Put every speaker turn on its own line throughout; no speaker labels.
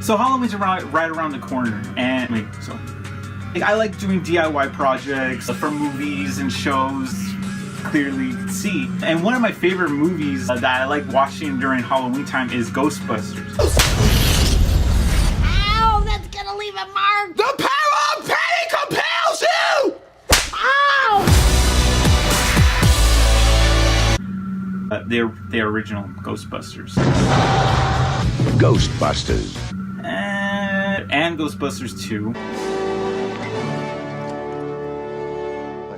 So Halloween's right around the corner, and I like doing DIY projects for movies and shows. Clearly you can see. And one of my favorite movies that I like watching during Halloween time is Ghostbusters.
Ow, that's gonna leave a mark.
The power of pain compels you!
Ow!
The original Ghostbusters.
Ghostbusters.
And Ghostbusters 2.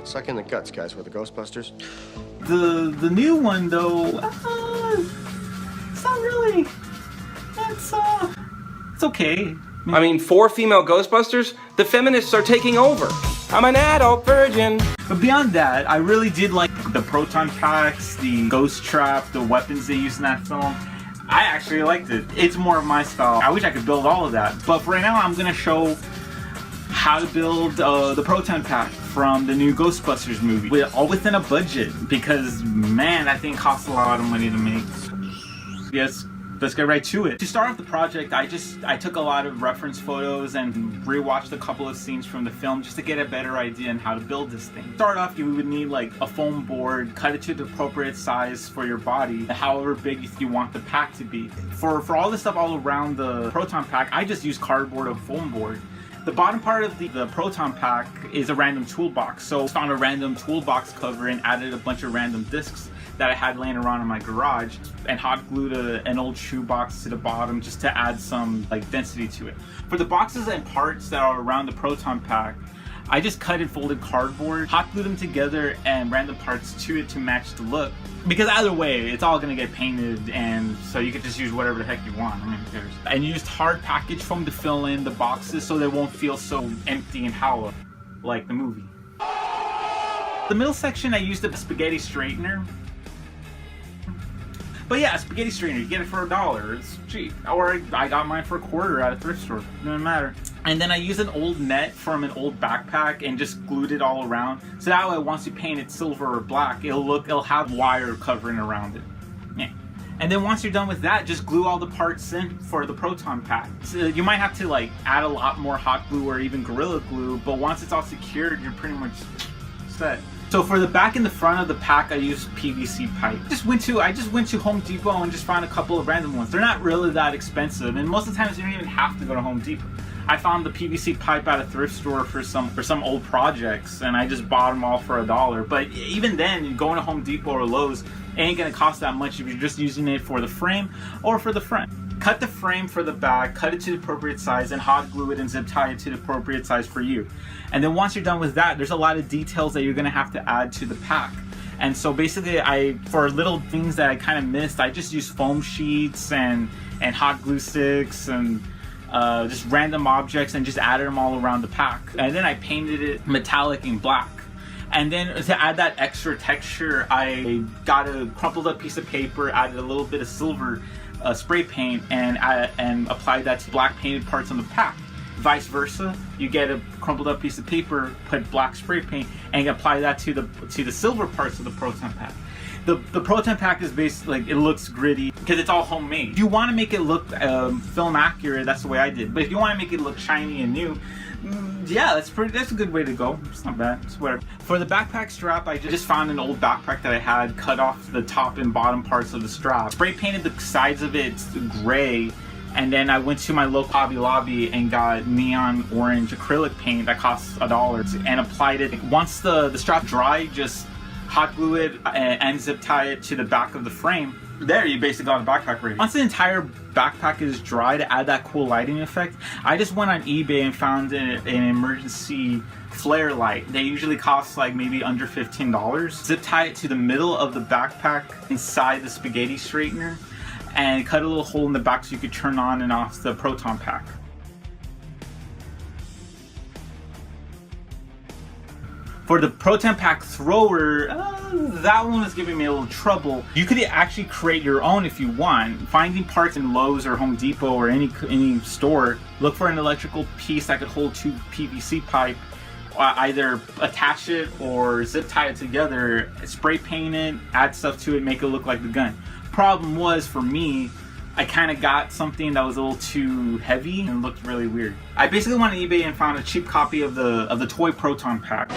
Suck in the guts, guys, with the Ghostbusters.
The new one though, it's not really. It's okay.
I mean, 4 female Ghostbusters? The feminists are taking over. I'm an adult virgin.
But beyond that, I really did like the proton packs, the ghost trap, the weapons they used in that film. I actually liked it. It's more of my style. I wish I could build all of that. But for right now, I'm gonna show how to build the proton pack from the new Ghostbusters movie, all within a budget, because man, that thing costs a lot of money to make. Yes, let's get right to it. To start off the project, I took a lot of reference photos and rewatched a couple of scenes from the film just to get a better idea on how to build this thing. To start off, you would need like a foam board, cut it to the appropriate size for your body, however big you want the pack to be. For all the stuff all around the proton pack, I just use cardboard or foam board. The bottom part of the proton pack is a random toolbox, so I found a random toolbox cover and added a bunch of random discs that I had laying around in my garage and hot glued an old shoebox to the bottom just to add some like density to it. For the boxes and parts that are around the proton pack, I just cut and folded cardboard, hot glued them together and random parts to it to match the look. Because either way, it's all gonna get painted, and so you could just use whatever the heck you want. I mean, who cares? And used hard package foam to fill in the boxes so they won't feel so empty and hollow, like the movie. The middle section, I used a spaghetti straightener. But yeah, a spaghetti straightener, you get it for $1. It's cheap. Or I got mine for $1 at a thrift store. Doesn't matter. And then I used an old net from an old backpack and just glued it all around. So that way, once you paint it silver or black, it'll have wire covering around it. Yeah. And then once you're done with that, just glue all the parts in for the proton pack. So you might have to like add a lot more hot glue or even Gorilla Glue, but once it's all secured, you're pretty much set. So for the back and the front of the pack, I used PVC pipe. I just went to Home Depot and just found a couple of random ones. They're not really that expensive, and most of the times you don't even have to go to Home Depot. I found the PVC pipe at a thrift store for some old projects, and I just bought them all for $1. But even then, going to Home Depot or Lowe's, it ain't gonna cost that much if you're just using it for the frame or for the front. Cut the frame for the back, cut it to the appropriate size, and hot glue it and zip tie it to the appropriate size for you. And then once you're done with that, there's a lot of details that you're gonna have to add to the pack. And so basically, for little things that I kind of missed, I just used foam sheets and hot glue sticks and just random objects and just added them all around the pack. And then I painted it metallic and black. And then to add that extra texture, I got a crumpled up piece of paper, added a little bit of silver spray paint, and applied that to black painted parts on the pack. Vice versa, you get a crumpled up piece of paper, put black spray paint, and apply that to the silver parts of the proton pack. The proton pack is basically, like, it looks gritty because it's all homemade. If you want to make it look film accurate, that's the way I did. But if you want to make it look shiny and new, yeah, that's a good way to go. It's not bad. It's whatever. For the backpack strap, I just found an old backpack that I had, cut off the top and bottom parts of the strap, spray painted the sides of it gray, and then I went to my local Hobby Lobby and got neon orange acrylic paint that costs $1 and applied it. Once the strap dried, just hot glue it and zip tie it to the back of the frame. There, you basically got a backpack ready. Once the entire backpack is dry, to add that cool lighting effect, I just went on eBay and found an emergency flare light. They usually cost like maybe under $15. Zip tie it to the middle of the backpack inside the spaghetti straightener and cut a little hole in the back so you could turn on and off the proton pack. For the proton pack thrower, that one was giving me a little trouble. You could actually create your own if you want. Finding parts in Lowe's or Home Depot or any store, look for an electrical piece that could hold 2 PVC pipe. Either attach it or zip tie it together, spray paint it, add stuff to it, make it look like the gun. Problem was, for me, I kind of got something that was a little too heavy and looked really weird. I basically went on eBay and found a cheap copy of the toy Proton pack.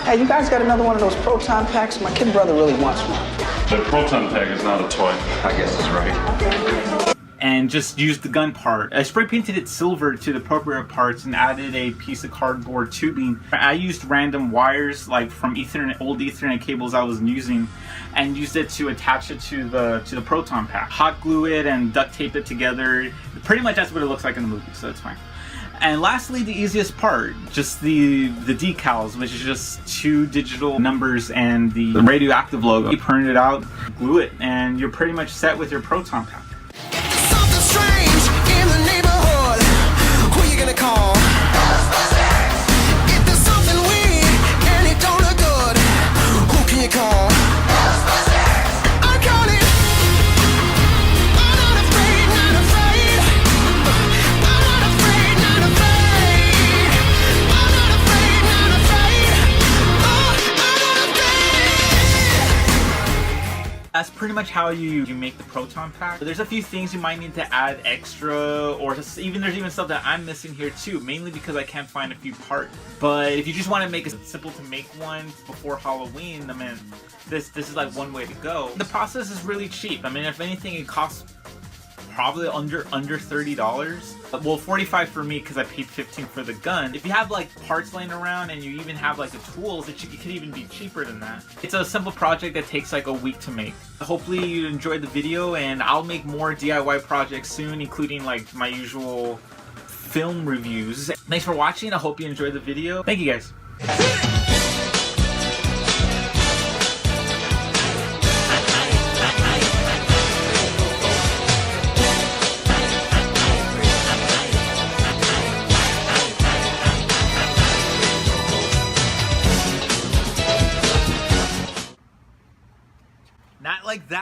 Hey, you guys got another one of those Proton packs? My kid brother really wants one.
The Proton pack is not a toy.
I guess that's right.
And just used the gun part. I spray painted it silver to the appropriate parts and added a piece of cardboard tubing. I used random wires like from old Ethernet cables I was using and used it to attach it to the Proton pack. Hot glue it and duct tape it together. Pretty much that's what it looks like in the movie, so that's fine. And lastly, the easiest part, just the decals, which is just 2 digital numbers and the radioactive logo. You print it out, glue it, and you're pretty much set with your Proton pack.
Strange in the neighborhood. Who you gonna call? Ghostbusters. If there's something weird and it don't look good, who can you call? Ghostbusters. I call it. I'm not afraid, not afraid. I'm not afraid, not afraid. I'm not afraid, not afraid. Oh, I'm not afraid.
That's pretty much how you make the Proton pack. There's a few things you might need to add extra, or there's even stuff that I'm missing here too, mainly because I can't find a few parts. But if you just want to make it simple to make one before Halloween, I mean, this is like one way to go. The process is really cheap. I mean, if anything, it costs probably under $30. Well, $45 for me because I paid $15 for the gun. If you have like parts laying around and you even have like the tools, it could even be cheaper than that. It's a simple project that takes like a week to make. Hopefully you enjoyed the video, and I'll make more DIY projects soon, including like my usual film reviews. Thanks for watching. I hope you enjoyed the video. Thank you guys. Not like that.